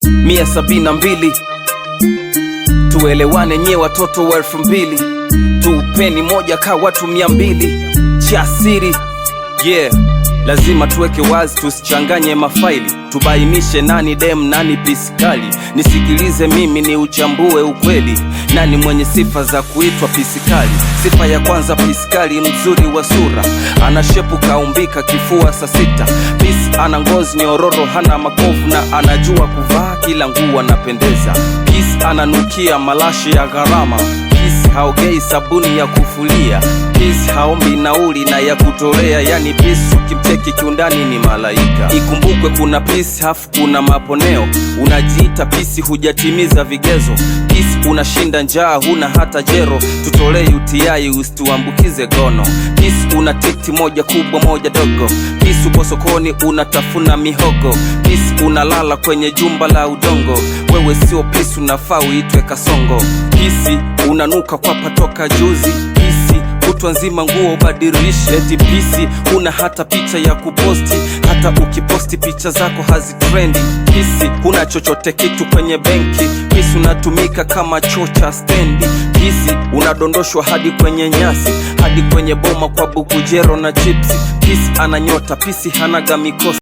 172. Tuelewane nye watoto wa 2000, tupeni moja ka watu 200. Chasiri, yeah. Lazima tuweke wazi, tusichanganye mafaili, tubainishe nani dem nani pisikali. Nisikilize mimi ni uchambue ukweli, nani mwenye sifa za kuitwa pisikali. Sifa ya kwanza, pisikali mzuri wa sura, ana shepu kaumbika kifua saa 6. Pisi ana ngozi nyororo, hana makovu na anajua kuvaa kila nguo anapendeza. Pisi ananukia malashi ya gharama. Pisi haogei sabuni ya kufulia. Pisi haombi nauli na ya kutolea, yani pisi ukimcheki kiundani ni malaika. Ikumbukwe kuna pisi hafu kuna maponeo, unajiita pisi hujatimiza vigezo. Pisi unashinda njaa huna hata jero, tutolee UTI usituambukize gono. Pisi una titi moja kubwa moja dogo. Pisi upo sokoni unatafuna mihogo. Pisi unalala kwenye jumba la udongo. Wewe sio pisi, unafaa uitwe kasongo. Pisi unanuka kwa patoka juzi. Pisi kutwa nzima nguo badilishe. Eti pisi una hata picha ya kuposti, hata ukiposti picha zako hazitrendi. Pisi huna chochote kitu kwenye benki. Pisi unatumika kama choo cha stendi. Pisi unadondoshwa hadi kwenye nyasi, hadi kwenye boma kwa bukujero na chipsi. Pisi ananyota, pisi hanaga mikosi.